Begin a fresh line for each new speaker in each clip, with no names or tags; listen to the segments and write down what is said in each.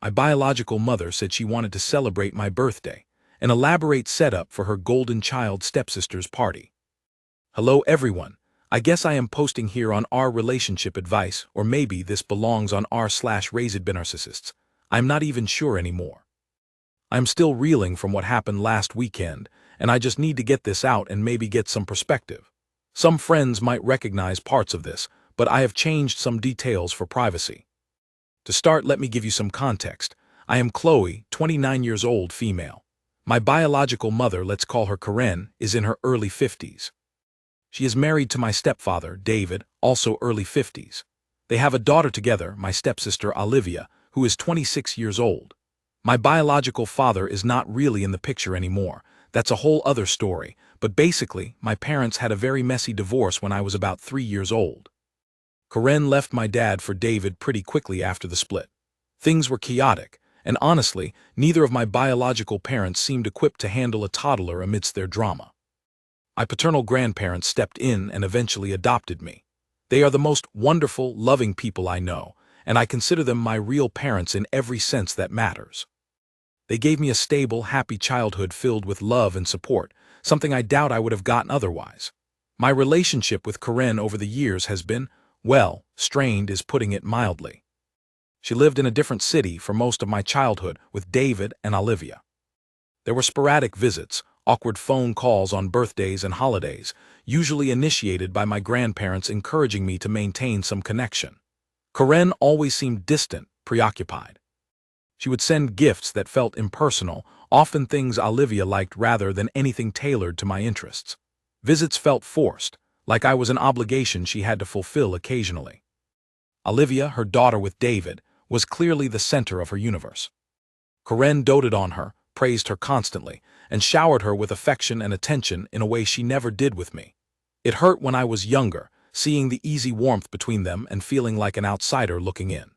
My biological mother said she wanted to celebrate my birthday, an elaborate setup for her golden child stepsister's party. Hello everyone, I guess I am posting here on our relationship advice, or maybe this belongs on r/raised narcissists. I'm not even sure anymore. I'm still reeling from what happened last weekend, and I just need to get this out and maybe get some perspective. Some friends might recognize parts of this, but I have changed some details for privacy. To start, let me give you some context. I am Chloe, 29 years old, female. My biological mother, let's call her Karen, is in her early 50s. She is married to my stepfather, David, also early 50s. They have a daughter together, my stepsister Olivia, who is 26 years old. My biological father is not really in the picture anymore. That's a whole other story, but basically, my parents had a very messy divorce when I was about 3 years old. Karen left my dad for David pretty quickly after the split. Things were chaotic, and honestly, neither of my biological parents seemed equipped to handle a toddler amidst their drama. My paternal grandparents stepped in and eventually adopted me. They are the most wonderful, loving people I know, and I consider them my real parents in every sense that matters. They gave me a stable, happy childhood filled with love and support, something I doubt I would have gotten otherwise. My relationship with Karen over the years has been, well, strained is putting it mildly. She lived in a different city for most of my childhood with David and Olivia. There were sporadic visits, awkward phone calls on birthdays and holidays, usually initiated by my grandparents encouraging me to maintain some connection. Karen always seemed distant, preoccupied. She would send gifts that felt impersonal, often things Olivia liked rather than anything tailored to my interests. Visits felt forced, like I was an obligation she had to fulfill occasionally. Olivia, her daughter with David, was clearly the center of her universe. Karen doted on her, praised her constantly, and showered her with affection and attention in a way she never did with me. It hurt when I was younger, seeing the easy warmth between them and feeling like an outsider looking in.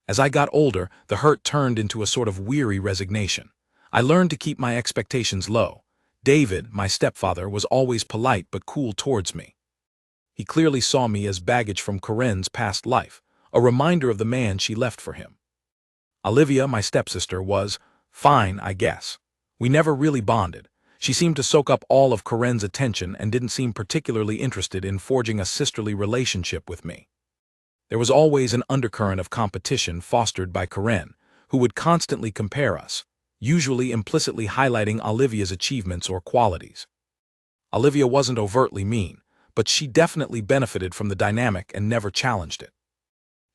As I got older, the hurt turned into a sort of weary resignation. I learned to keep my expectations low. David, my stepfather, was always polite but cool towards me. He clearly saw me as baggage from Karen's past life, a reminder of the man she left for him. Olivia, my stepsister, was fine, I guess. We never really bonded. She seemed to soak up all of Karen's attention and didn't seem particularly interested in forging a sisterly relationship with me. There was always an undercurrent of competition fostered by Karen, who would constantly compare us, usually implicitly highlighting Olivia's achievements or qualities. Olivia wasn't overtly mean, but she definitely benefited from the dynamic and never challenged it.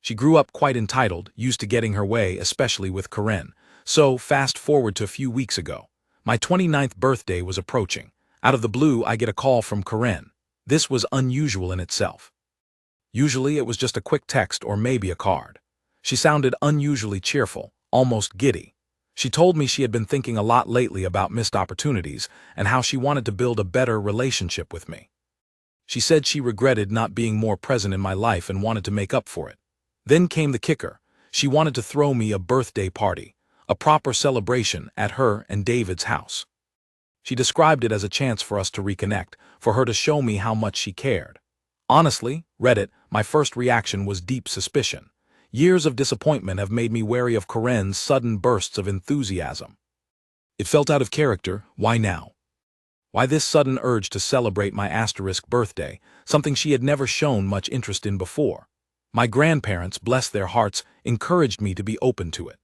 She grew up quite entitled, used to getting her way, especially with Karen. So, fast forward to a few weeks ago. My 29th birthday was approaching. Out of the blue, I get a call from Karen. This was unusual in itself. Usually it was just a quick text or maybe a card. She sounded unusually cheerful, almost giddy. She told me she had been thinking a lot lately about missed opportunities and how she wanted to build a better relationship with me. She said she regretted not being more present in my life and wanted to make up for it. Then came the kicker. She wanted to throw me a birthday party, a proper celebration at her and David's house. She described it as a chance for us to reconnect, for her to show me how much she cared. Honestly, read it, my first reaction was deep suspicion. Years of disappointment have made me wary of Karen's sudden bursts of enthusiasm. It felt out of character. Why now? Why this sudden urge to celebrate my asterisk birthday, something she had never shown much interest in before? My grandparents, bless their hearts, encouraged me to be open to it.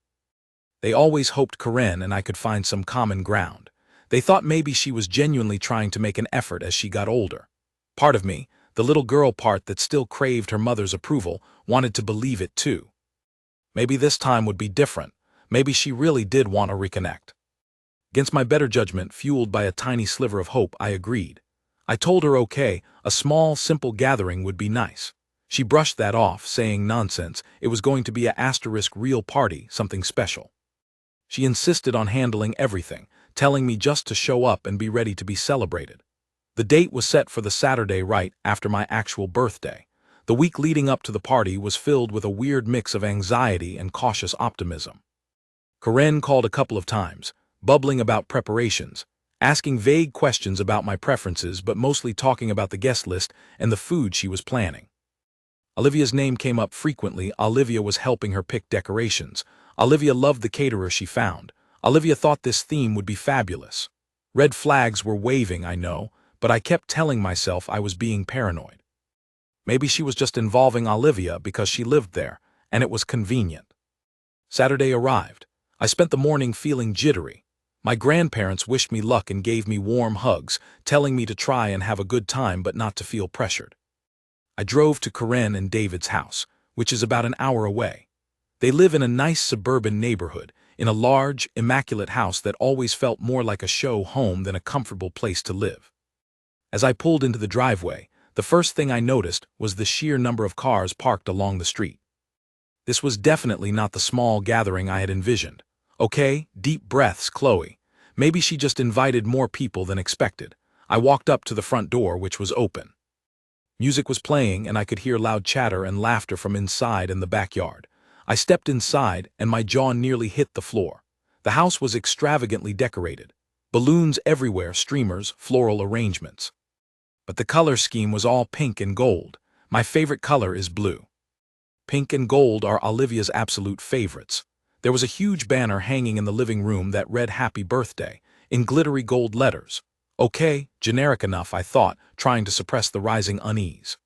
They always hoped Karen and I could find some common ground. They thought maybe she was genuinely trying to make an effort as she got older. Part of me, the little girl part that still craved her mother's approval, wanted to believe it too. Maybe this time would be different. Maybe she really did want to reconnect. Against my better judgment, fueled by a tiny sliver of hope, I agreed. I told her okay, a small, simple gathering would be nice. She brushed that off, saying nonsense, it was going to be a asterisk real party, something special. She insisted on handling everything, telling me just to show up and be ready to be celebrated. The date was set for the Saturday right after my actual birthday. The week leading up to the party was filled with a weird mix of anxiety and cautious optimism. Karen called a couple of times, bubbling about preparations, asking vague questions about my preferences but mostly talking about the guest list and the food she was planning. Olivia's name came up frequently. Olivia was helping her pick decorations. Olivia loved the caterer she found. Olivia thought this theme would be fabulous. Red flags were waving, I know, but I kept telling myself I was being paranoid. Maybe she was just involving Olivia because she lived there, and it was convenient. Saturday arrived. I spent the morning feeling jittery. My grandparents wished me luck and gave me warm hugs, telling me to try and have a good time but not to feel pressured. I drove to Karen and David's house, which is about an hour away. They live in a nice suburban neighborhood, in a large, immaculate house that always felt more like a show home than a comfortable place to live. As I pulled into the driveway, the first thing I noticed was the sheer number of cars parked along the street. This was definitely not the small gathering I had envisioned. Okay, deep breaths, Chloe. Maybe she just invited more people than expected. I walked up to the front door, which was open. Music was playing, and I could hear loud chatter and laughter from inside and the backyard. I stepped inside, and my jaw nearly hit the floor. The house was extravagantly decorated. Balloons everywhere, streamers, floral arrangements. But the color scheme was all pink and gold. My favorite color is blue. Pink and gold are Olivia's absolute favorites. There was a huge banner hanging in the living room that read "Happy Birthday" in glittery gold letters. Okay, generic enough, I thought, trying to suppress the rising unease.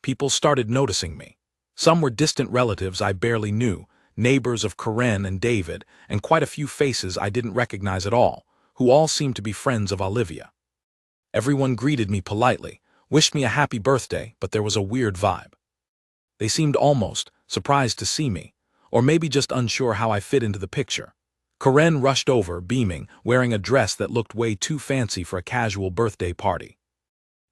People started noticing me. Some were distant relatives I barely knew, neighbors of Karen and David, and quite a few faces I didn't recognize at all, who all seemed to be friends of Olivia. Everyone greeted me politely, wished me a happy birthday, but there was a weird vibe. They seemed almost surprised to see me, or maybe just unsure how I fit into the picture. Karen rushed over, beaming, wearing a dress that looked way too fancy for a casual birthday party.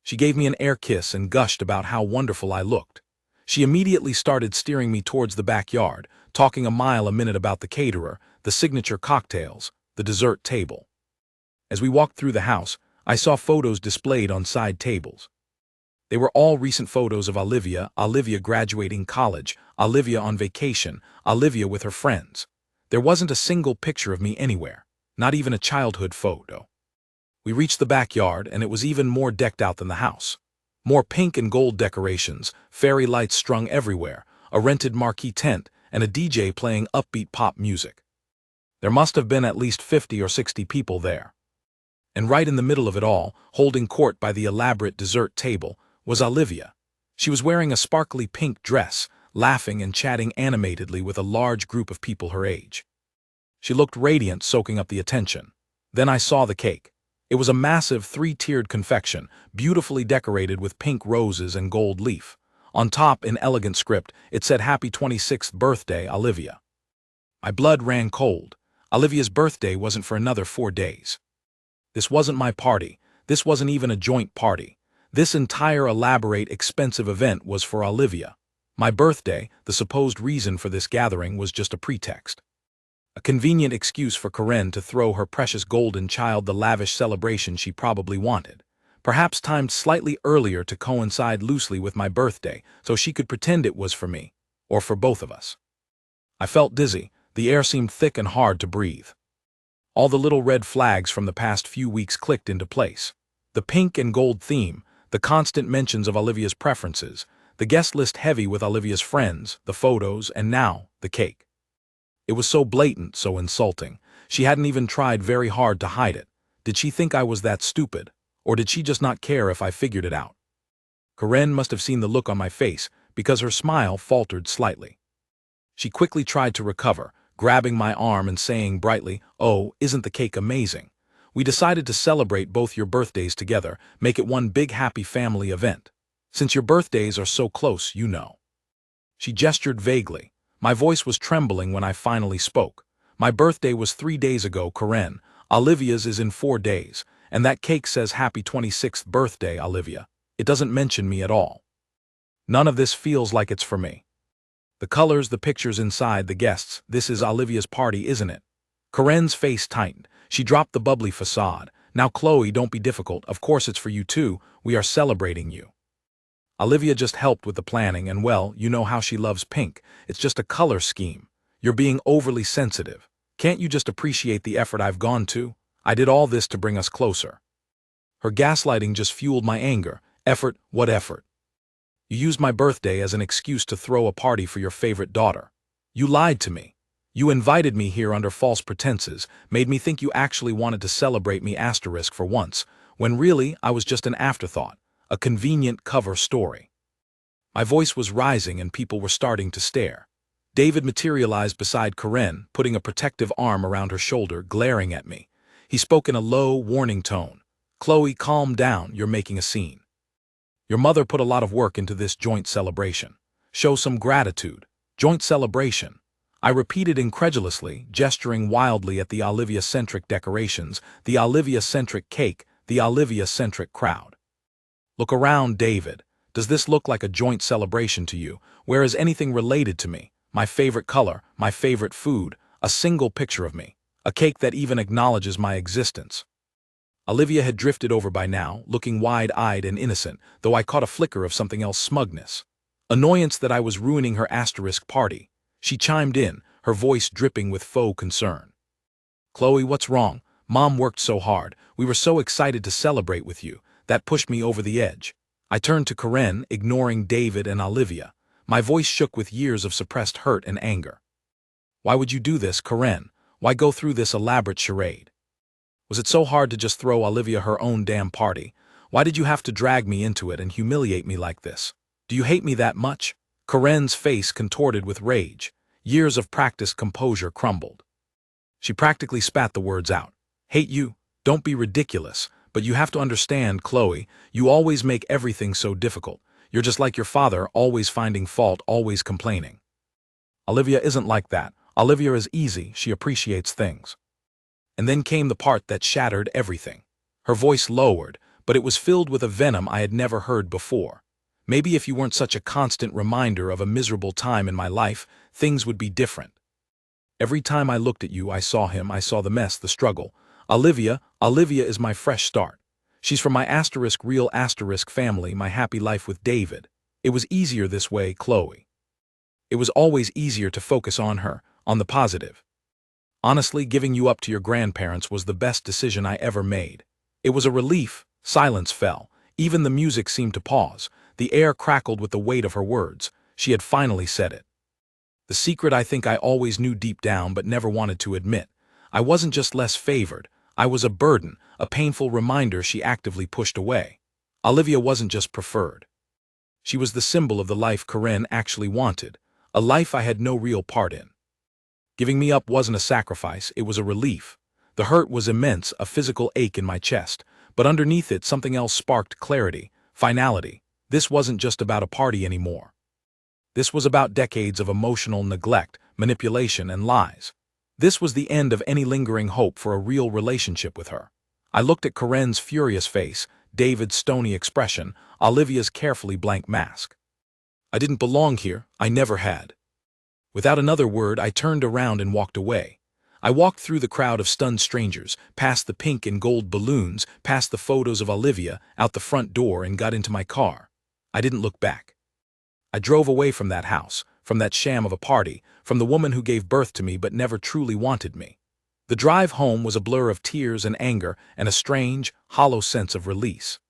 She gave me an air kiss and gushed about how wonderful I looked. She immediately started steering me towards the backyard, talking a mile a minute about the caterer, the signature cocktails, the dessert table. As we walked through the house, I saw photos displayed on side tables. They were all recent photos of Olivia graduating college, Olivia on vacation, Olivia with her friends. There wasn't a single picture of me anywhere, not even a childhood photo. We reached the backyard, and it was even more decked out than the house. More pink and gold decorations, fairy lights strung everywhere, a rented marquee tent, and a DJ playing upbeat pop music. There must have been at least 50 or 60 people there. And right in the middle of it all, holding court by the elaborate dessert table, was Olivia. She was wearing a sparkly pink dress, laughing and chatting animatedly with a large group of people her age. She looked radiant, soaking up the attention. Then I saw the cake. It was a massive 3-tiered confection, beautifully decorated with pink roses and gold leaf. On top, in elegant script, it said "Happy 26th birthday, Olivia." My blood ran cold. Olivia's birthday wasn't for another 4 days. This wasn't my party. This wasn't even a joint party. This entire elaborate, expensive event was for Olivia. My birthday, the supposed reason for this gathering, was just a pretext. A convenient excuse for Karen to throw her precious golden child the lavish celebration she probably wanted, perhaps timed slightly earlier to coincide loosely with my birthday so she could pretend it was for me, or for both of us. I felt dizzy. The air seemed thick and hard to breathe. All the little red flags from the past few weeks clicked into place. The pink and gold theme, the constant mentions of Olivia's preferences, the guest list heavy with Olivia's friends, the photos, and now, the cake. It was so blatant, so insulting. She hadn't even tried very hard to hide it. Did she think I was that stupid? Or did she just not care if I figured it out? Karen must have seen the look on my face, because her smile faltered slightly. She quickly tried to recover, grabbing my arm and saying brightly, "Oh, isn't the cake amazing? We decided to celebrate both your birthdays together, make it one big happy family event. Since your birthdays are so close, you know." She gestured vaguely. My voice was trembling when I finally spoke. "My birthday was 3 days ago, Karen. Olivia's is in 4 days, and that cake says Happy 26th birthday, Olivia. It doesn't mention me at all. None of this feels like it's for me. The colors, the pictures inside, the guests, this is Olivia's party, isn't it?" Karen's face tightened. She dropped the bubbly facade. "Now, Chloe, don't be difficult. Of course it's for you too. We are celebrating you. Olivia just helped with the planning, and well, you know how she loves pink. It's just a color scheme. You're being overly sensitive. Can't you just appreciate the effort I've gone to? I did all this to bring us closer." Her gaslighting just fueled my anger. Effort? What effort? You used my birthday as an excuse to throw a party for your favorite daughter. You lied to me. You invited me here under false pretenses, made me think you actually wanted to celebrate me asterisk for once, when really I was just an afterthought, a convenient cover story. My voice was rising and people were starting to stare. David materialized beside Karen, putting a protective arm around her shoulder, glaring at me. He spoke in a low, warning tone. "Chloe, calm down, you're making a scene. Your mother put a lot of work into this joint celebration. Show some gratitude. Joint celebration." I repeated incredulously, gesturing wildly at the Olivia-centric decorations, the Olivia-centric cake, the Olivia-centric crowd. "Look around, David. Does this look like a joint celebration to you? Where is anything related to me? My favorite color, my favorite food, a single picture of me, a cake that even acknowledges my existence." Olivia had drifted over by now, looking wide-eyed and innocent, though I caught a flicker of something else: smugness. Annoyance that I was ruining her asterisk party. She chimed in, her voice dripping with faux concern. "Chloe, what's wrong? Mom worked so hard. We were so excited to celebrate with you. That pushed me over the edge." I turned to Karen, ignoring David and Olivia. My voice shook with years of suppressed hurt and anger. "Why would you do this, Karen? Why go through this elaborate charade? Was it so hard to just throw Olivia her own damn party? Why did you have to drag me into it and humiliate me like this? Do you hate me that much?" Karen's face contorted with rage. Years of practiced composure crumbled. She practically spat the words out. "Hate you? Don't be ridiculous. But you have to understand, Chloe, you always make everything so difficult. You're just like your father, always finding fault, always complaining." "Olivia isn't like that. Olivia is easy, she appreciates things." And then came the part that shattered everything. Her voice lowered, but it was filled with a venom I had never heard before. "Maybe if you weren't such a constant reminder of a miserable time in my life, things would be different. Every time I looked at you, I saw him, I saw the mess, the struggle. Olivia is my fresh start. She's from my real family, my happy life with David. It was easier this way, Chloe. It was always easier to focus on her, on the positive. Honestly, giving you up to your grandparents was the best decision I ever made. It was a relief." Silence fell. Even the music seemed to pause. The air crackled with the weight of her words. She had finally said it. The secret I think I always knew deep down but never wanted to admit. I wasn't just less favored. I was a burden, a painful reminder she actively pushed away. Olivia wasn't just preferred. She was the symbol of the life Karen actually wanted, a life I had no real part in. Giving me up wasn't a sacrifice, it was a relief. The hurt was immense, a physical ache in my chest, but underneath it something else sparked clarity, finality. This wasn't just about a party anymore. This was about decades of emotional neglect, manipulation, and lies. This was the end of any lingering hope for a real relationship with her. I looked at Karen's furious face, David's stony expression, Olivia's carefully blank mask. I didn't belong here, I never had. Without another word, I turned around and walked away. I walked through the crowd of stunned strangers, past the pink and gold balloons, past the photos of Olivia, out the front door, and got into my car. I didn't look back. I drove away from that house, from that sham of a party, from the woman who gave birth to me but never truly wanted me. The drive home was a blur of tears and anger and a strange, hollow sense of release.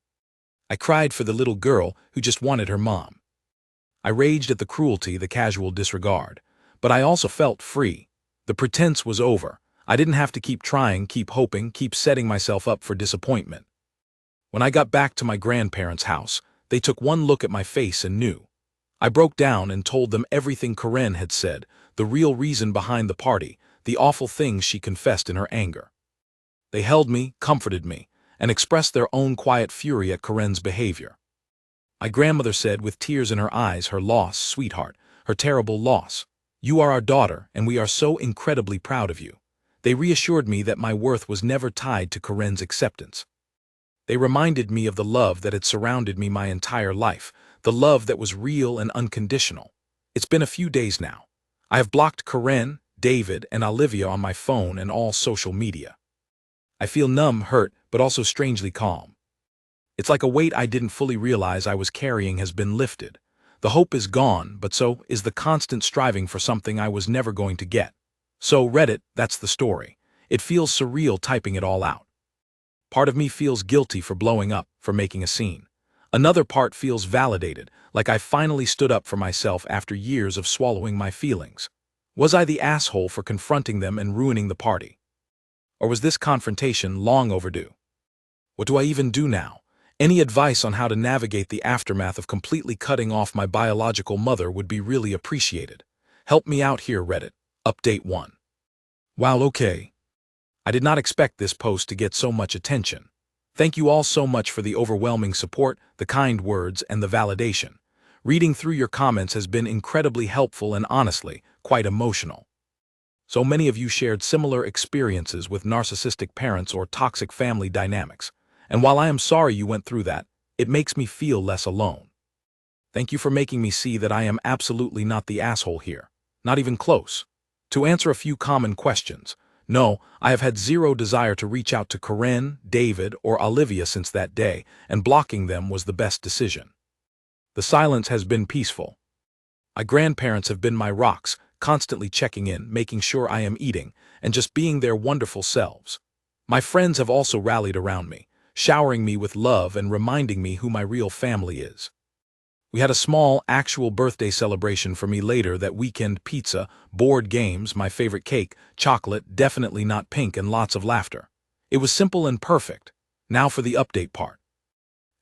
I cried for the little girl who just wanted her mom. I raged at the cruelty, the casual disregard. But I also felt free. The pretense was over. I didn't have to keep trying, keep hoping, keep setting myself up for disappointment. When I got back to my grandparents' house, they took one look at my face and knew. I broke down and told them everything Karen had said, the real reason behind the party, the awful things she confessed in her anger. They held me, comforted me, and expressed their own quiet fury at Karen's behavior. My grandmother said with tears in her eyes, her loss, sweetheart, her terrible loss. You are our daughter, and we are so incredibly proud of you. They reassured me that my worth was never tied to Karen's acceptance. They reminded me of the love that had surrounded me my entire life, the love that was real and unconditional. It's been a few days now. I have blocked Karen, David, and Olivia on my phone and all social media. I feel numb, hurt, but also strangely calm. It's like a weight I didn't fully realize I was carrying has been lifted. The hope is gone, but so is the constant striving for something I was never going to get. So Reddit, that's the story. It feels surreal typing it all out. Part of me feels guilty for blowing up, for making a scene. Another part feels validated, like I finally stood up for myself after years of swallowing my feelings. Was I the asshole for confronting them and ruining the party? Or was this confrontation long overdue? What do I even do now? Any advice on how to navigate the aftermath of completely cutting off my biological mother would be really appreciated. Help me out here, Reddit. Update 1. Wow, okay. I did not expect this post to get so much attention. Thank you all so much for the overwhelming support, the kind words, and the validation. Reading through your comments has been incredibly helpful and honestly, quite emotional. So many of you shared similar experiences with narcissistic parents or toxic family dynamics. And while I am sorry you went through that, it makes me feel less alone. Thank you for making me see that I am absolutely not the asshole here. Not even close. To answer a few common questions, no, I have had zero desire to reach out to Corinne, David, or Olivia since that day, and blocking them was the best decision. The silence has been peaceful. My grandparents have been my rocks, constantly checking in, making sure I am eating, and just being their wonderful selves. My friends have also rallied around me, showering me with love and reminding me who my real family is. We had a small, actual birthday celebration for me later that weekend: pizza, board games, my favorite cake, chocolate, definitely not pink, and lots of laughter. It was simple and perfect. Now for the update part.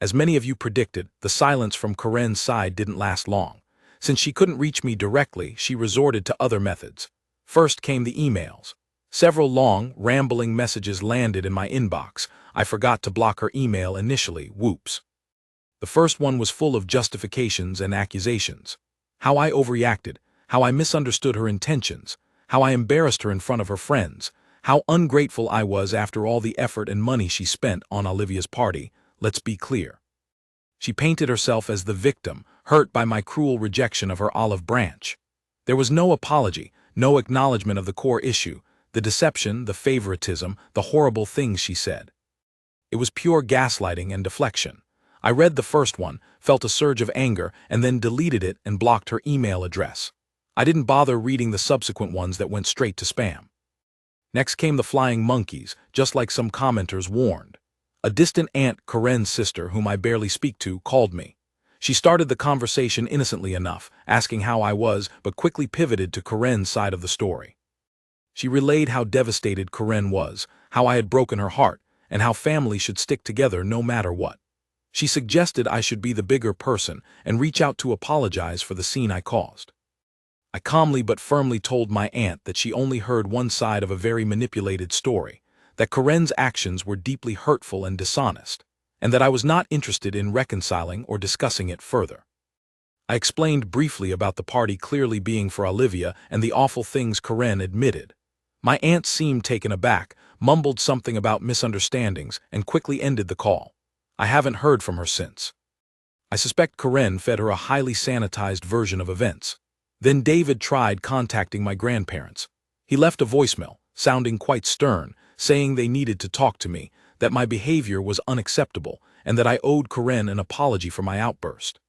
As many of you predicted, the silence from Corinne's side didn't last long. Since she couldn't reach me directly, she resorted to other methods. First came the emails. Several long, rambling messages landed in my inbox. I forgot to block her email initially, whoops. The first one was full of justifications and accusations. How I overreacted, how I misunderstood her intentions, how I embarrassed her in front of her friends, how ungrateful I was after all the effort and money she spent on Olivia's party. Let's be clear. She painted herself as the victim, hurt by my cruel rejection of her olive branch. There was no apology, no acknowledgement of the core issue, the deception, the favoritism, the horrible things she said. It was pure gaslighting and deflection. I read the first one, felt a surge of anger, and then deleted it and blocked her email address. I didn't bother reading the subsequent ones that went straight to spam. Next came the flying monkeys, just like some commenters warned. A distant aunt, Corinne's sister, whom I barely speak to, called me. She started the conversation innocently enough, asking how I was, but quickly pivoted to Corinne's side of the story. She relayed how devastated Corinne was, how I had broken her heart, and how family should stick together no matter what. She suggested I should be the bigger person and reach out to apologize for the scene I caused. I calmly but firmly told my aunt that she only heard one side of a very manipulated story, that Corinne's actions were deeply hurtful and dishonest, and that I was not interested in reconciling or discussing it further. I explained briefly about the party clearly being for Olivia and the awful things Corinne admitted. My aunt seemed taken aback, mumbled something about misunderstandings, and quickly ended the call. I haven't heard from her since. I suspect Corinne fed her a highly sanitized version of events. Then David tried contacting my grandparents. He left a voicemail, sounding quite stern, saying they needed to talk to me, that my behavior was unacceptable, and that I owed Corinne an apology for my outburst.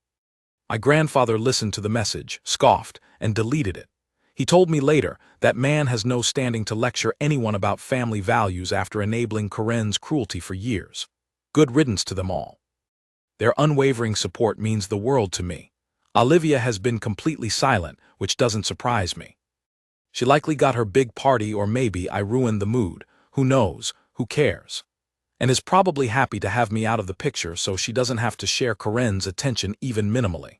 My grandfather listened to the message, scoffed, and deleted it. He told me later that man has no standing to lecture anyone about family values after enabling Corinne's cruelty for years. Good riddance to them all. Their unwavering support means the world to me. Olivia has been completely silent, which doesn't surprise me. She likely got her big party, or maybe I ruined the mood. Who knows? Who cares? And is probably happy to have me out of the picture so she doesn't have to share Corinne's attention even minimally.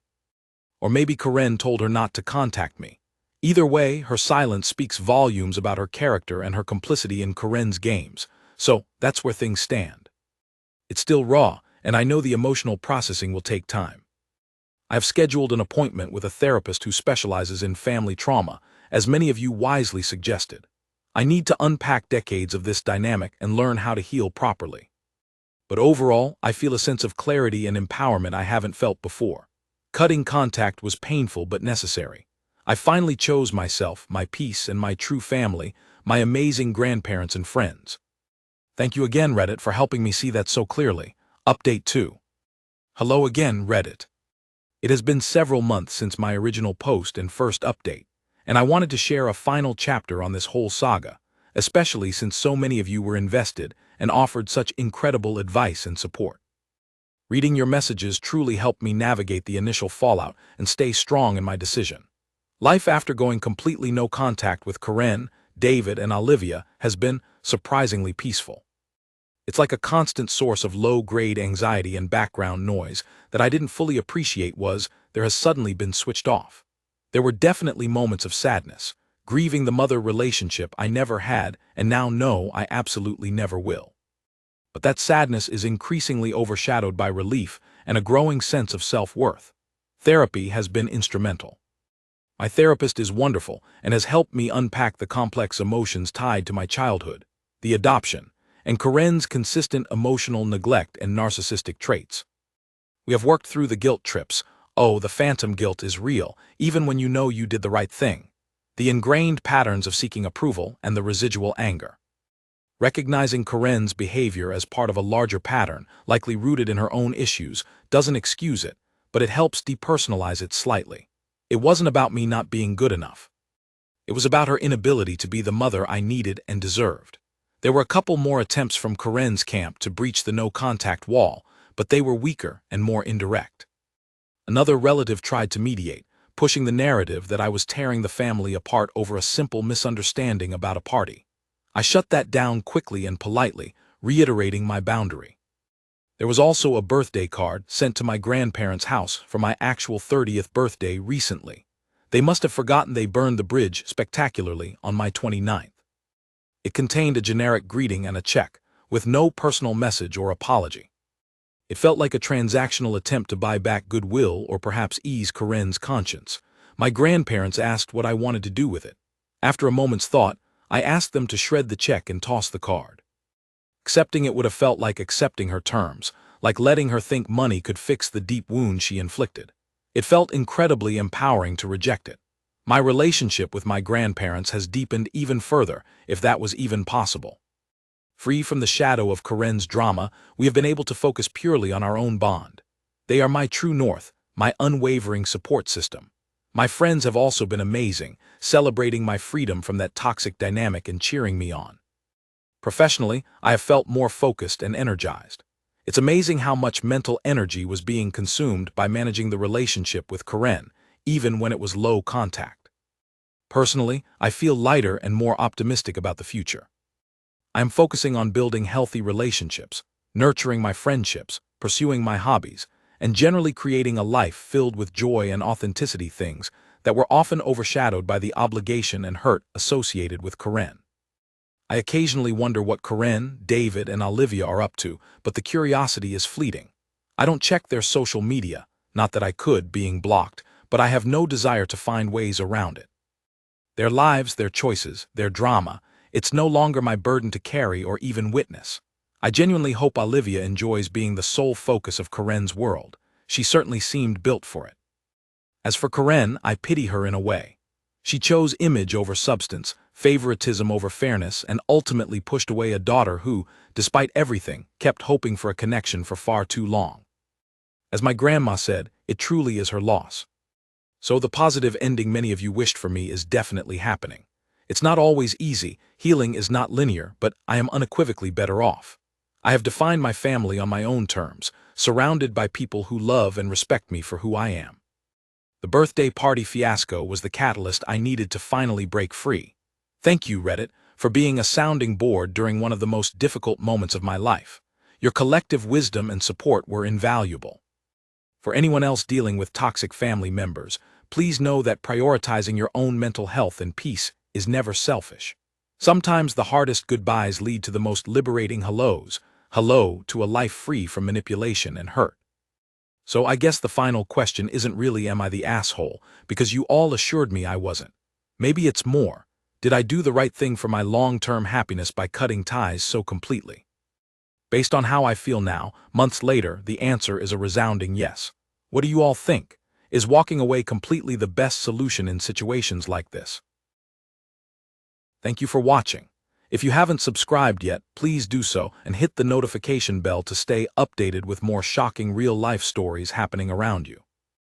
Or maybe Corinne told her not to contact me. Either way, her silence speaks volumes about her character and her complicity in Corinne's games. So that's where things stand. It's still raw, and I know the emotional processing will take time. I have scheduled an appointment with a therapist who specializes in family trauma, as many of you wisely suggested. I need to unpack decades of this dynamic and learn how to heal properly. But overall, I feel a sense of clarity and empowerment I haven't felt before. Cutting contact was painful but necessary. I finally chose myself, my peace, and my true family, my amazing grandparents and friends. Thank you again, Reddit, for helping me see that so clearly. Update 2. Hello again, Reddit. It has been several months since my original post and first update, and I wanted to share a final chapter on this whole saga, especially since so many of you were invested and offered such incredible advice and support. Reading your messages truly helped me navigate the initial fallout and stay strong in my decision. Life after going completely no contact with Karen, David, and Olivia has been surprisingly peaceful. It's like a constant source of low-grade anxiety and background noise that I didn't fully appreciate there has suddenly been switched off. There were definitely moments of sadness, grieving the mother relationship I never had and now know I absolutely never will. But that sadness is increasingly overshadowed by relief and a growing sense of self-worth. Therapy has been instrumental. My therapist is wonderful and has helped me unpack the complex emotions tied to my childhood, the adoption, and Karen's consistent emotional neglect and narcissistic traits. We have worked through the guilt trips. Oh, the phantom guilt is real, even when you know you did the right thing. The ingrained patterns of seeking approval and the residual anger. Recognizing Karen's behavior as part of a larger pattern, likely rooted in her own issues, doesn't excuse it, but it helps depersonalize it slightly. It wasn't about me not being good enough. It was about her inability to be the mother I needed and deserved. There were a couple more attempts from Karen's camp to breach the no-contact wall, but they were weaker and more indirect. Another relative tried to mediate, pushing the narrative that I was tearing the family apart over a simple misunderstanding about a party. I shut that down quickly and politely, reiterating my boundary. There was also a birthday card sent to my grandparents' house for my actual 30th birthday recently. They must have forgotten they burned the bridge spectacularly on my 29th. It contained a generic greeting and a check, with no personal message or apology. It felt like a transactional attempt to buy back goodwill or perhaps ease Karen's conscience. My grandparents asked what I wanted to do with it. After a moment's thought, I asked them to shred the check and toss the card. Accepting it would have felt like accepting her terms, like letting her think money could fix the deep wound she inflicted. It felt incredibly empowering to reject it. My relationship with my grandparents has deepened even further, if that was even possible. Free from the shadow of Karen's drama, we have been able to focus purely on our own bond. They are my true north, my unwavering support system. My friends have also been amazing, celebrating my freedom from that toxic dynamic and cheering me on. Professionally, I have felt more focused and energized. It's amazing how much mental energy was being consumed by managing the relationship with Karen, even when it was low contact. Personally, I feel lighter and more optimistic about the future. I am focusing on building healthy relationships, nurturing my friendships, pursuing my hobbies, and generally creating a life filled with joy and authenticity, things that were often overshadowed by the obligation and hurt associated with Karen. I occasionally wonder what Karen, David, and Olivia are up to, but the curiosity is fleeting. I don't check their social media, not that I could, being blocked, but I have no desire to find ways around it. Their lives, their choices, their drama, it's no longer my burden to carry or even witness. I genuinely hope Olivia enjoys being the sole focus of Karen's world. She certainly seemed built for it. As for Karen, I pity her in a way. She chose image over substance, favoritism over fairness, and ultimately pushed away a daughter who, despite everything, kept hoping for a connection for far too long. As my grandma said, it truly is her loss. So the positive ending many of you wished for me is definitely happening. It's not always easy, healing is not linear, but I am unequivocally better off. I have defined my family on my own terms, surrounded by people who love and respect me for who I am. The birthday party fiasco was the catalyst I needed to finally break free. Thank you, Reddit, for being a sounding board during one of the most difficult moments of my life. Your collective wisdom and support were invaluable. For anyone else dealing with toxic family members, please know that prioritizing your own mental health and peace is never selfish. Sometimes the hardest goodbyes lead to the most liberating hellos. Hello to a life free from manipulation and hurt. So I guess the final question isn't really am I the asshole, because you all assured me I wasn't. Maybe it's more, did I do the right thing for my long-term happiness by cutting ties so completely? Based on how I feel now, months later, the answer is a resounding yes. What do you all think? Is walking away completely the best solution in situations like this? Thank you for watching. If you haven't subscribed yet, please do so and hit the notification bell to stay updated with more shocking real-life stories happening around you.